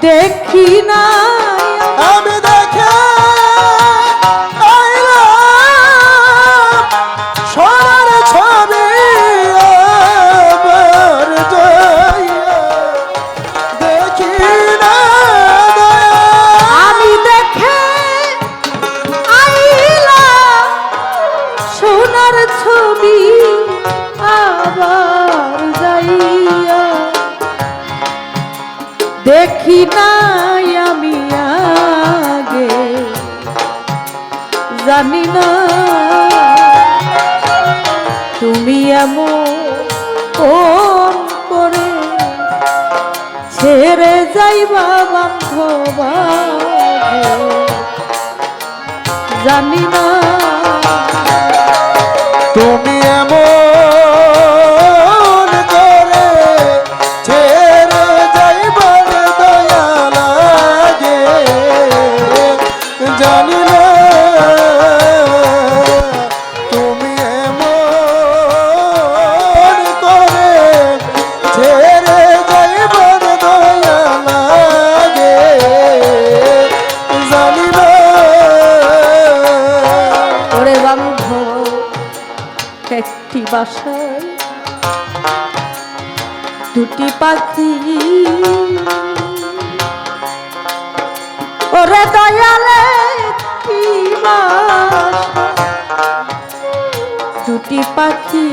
দেখি না আমি দেখে সোনার ছবি আবার যাইয়া দেখি না আমি দেখে আইলাম সোনার ছবি আবার যাইয়া দেখি নাই আমি আগে জানি না তুমি এমন করে ছেড়ে যাইবা বান্ধব জানি না তুমি এমন করে ছেড়ে যাইবার দয়া লাগে জানি না তুমি এমন করে ছেড়ে যাইবার দয়া লাগে জানি না ওরে বান্ধব একটি বাসায় দুটি পাখি ওরে দয়ালে কি বাসা দুটি পাখি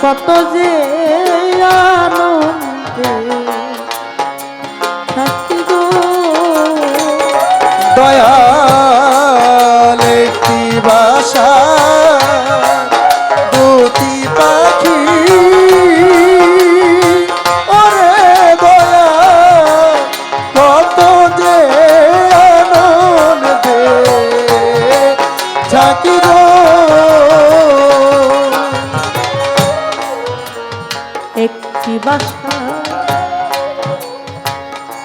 কত যে আনন্দে থাকি গো দয়াল একটি বাসা দুটি পাখি ওরে দয়া কত যে আনন্দে থাকি গো একটি বাসা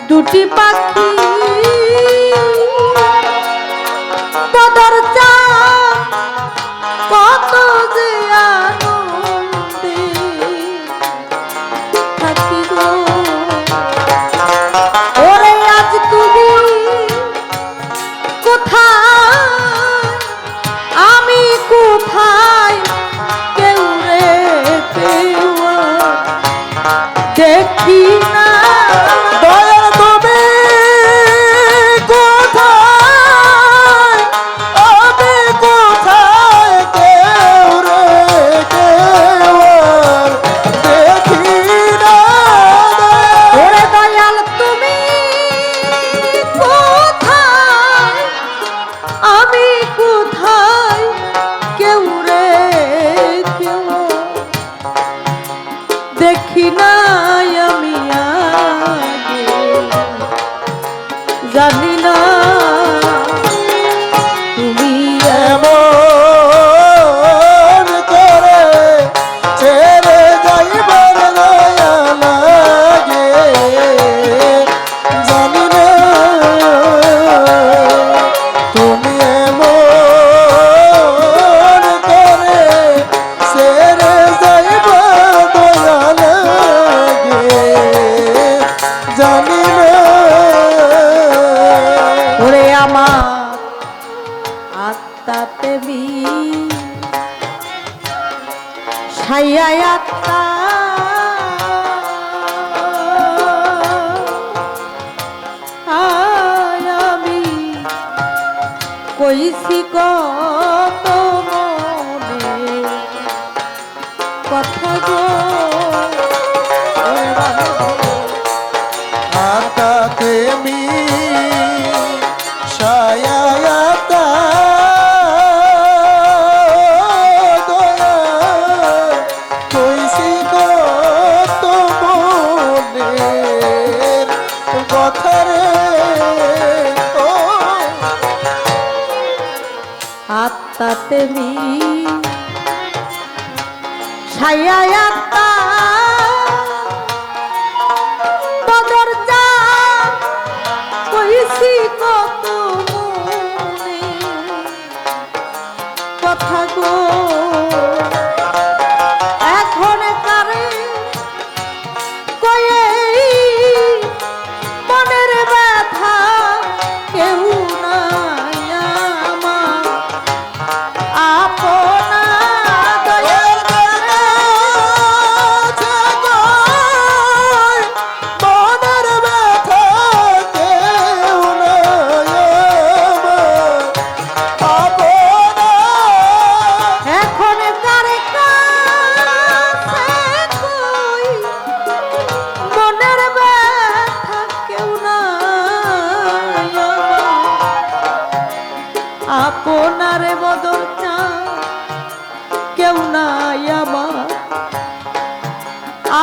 দুটি পাখি তোদের চাঁদ কত যে আনন্দে থাকি গো ওরে আজ তুমি কোথায় আমি কোথায় কেউ রে কেউ দেখি না দয়াল তুমি কোথায় আমি কোথায় কেউ রে কেউ আর দেখি না ওরে দয়াল তুমি কোথায় আমি কোথায় কেউ রে কেউ দেখি নাই আমি আগে জানি না তুমি এমন করে ছেড়ে যাইবার দয়া লাগে জানি না তুমি এমন করে ছেড়ে যাইবার দয়া লাগে জানি না ওরে আমার আত্মাতে বি ছাইয়ায় আত্মা আমি কইছি কত মনে কথা গো ওরে বান্ধব আতাতে মি ছায়ায়াতা দয়া কইছি কত মনের কথা রে ও আত্মাতে মি ছায়ায় আত্মা তোদের যা কইছি কত মনে কথা গো এখন বদর চা কেউ নাই আমার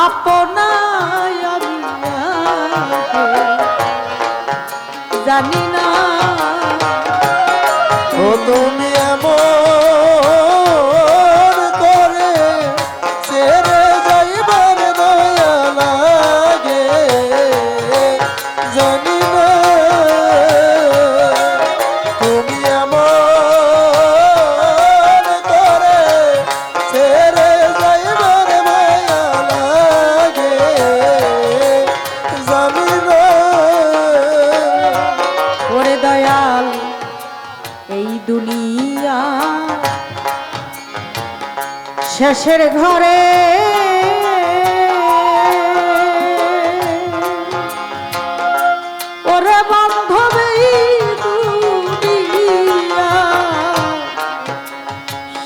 আপনায় আমি আগে জানি না ও তুমি এমন করে ছেড়ে যাইবার দয়া লাগে জানি না তুমি এমন করে ছেড়ে যাইবার মায়া লাগে জানি না ওরে দয়াল এই দুনিয়া শেষের ঘরে ওরে বান্ধব এই দুনিয়া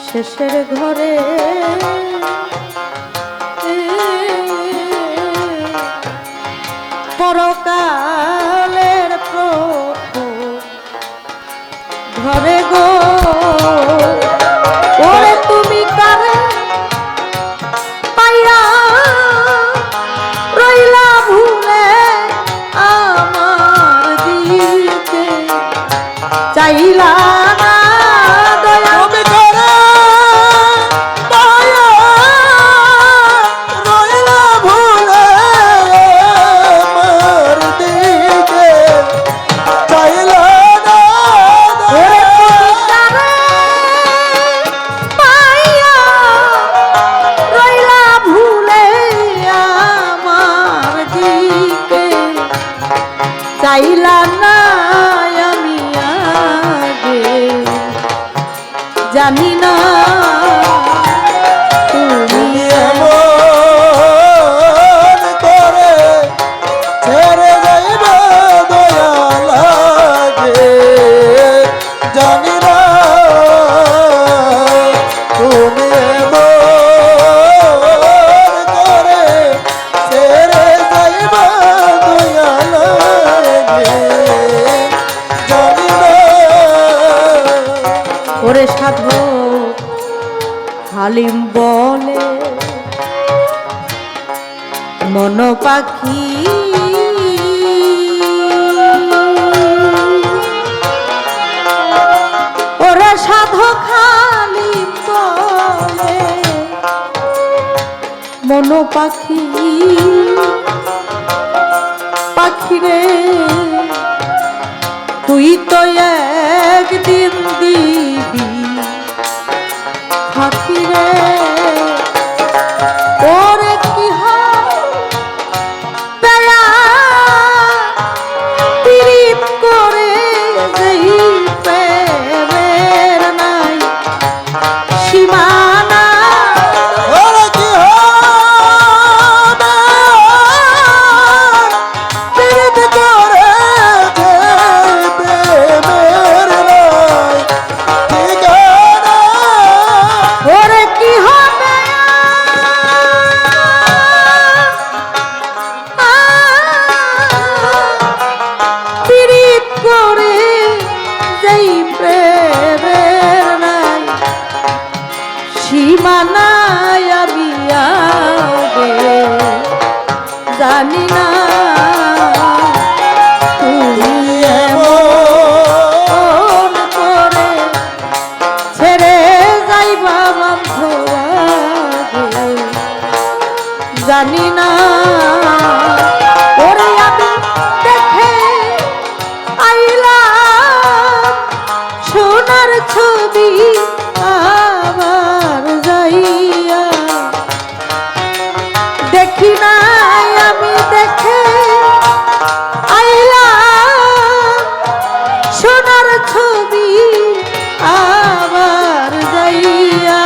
শেষের ঘরে পরকালের প্রথম ঘরে গো ওরে তুমি কারে পাইয়া রইলা ভুলে আমার দিকে চাইলা না দয়া তুমি করে মায়া রইলা ভুলে আমার দিকে চাইলা না ওরে তুমি কারে পাইয়া রইলা ভুলে আমার দিকে চাইলা না আমি আগে জানি না তুমি এমন করে ছেড়ে যাইবা দয়া লাগে জানি না তুমি এমন করে ছেড়ে যাইবা দয়া লাগে জানি না ওরে সাধু হালিম বলে মন পাখি ওরে সাধু খালিম বলে মন পাখি পাখিরে তুই তো একদিন দিবি ফাঁকিরে ওরে কি হয়া পীড়িত করে যেই প্রেমের নাই সীমানা ওরে কি হবে পীড়িত করে যে প্রেমের নাই ঠিকানা ওরে কি হবে পীড়িত করে যেই প্রেমের নাই সীমানায় আমি আগে জানি না তুমি এমন করে ছেড়ে যাইবা বান্ধব আগে জানি না ওরে আমি দেখে আইলাম সোনার ছবি আবার যাইয়া দেখি নাই আমি দেখে আইলাম সোনার ছবি আবার যাইয়া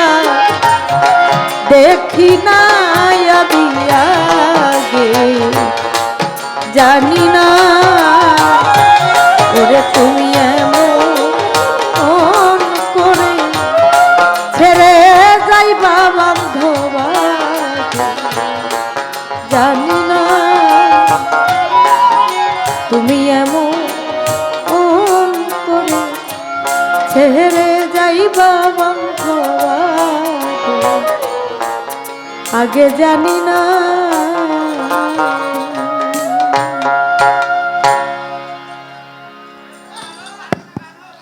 দেখি নাই আমি আগে জানি না ওরে তুমি এমন করে ছেড়ে যাইবা বান্ধব আগে জানি না তুমি এমন করে ছেড়ে যাইবা যাইবা বন্ধ আগে জানি না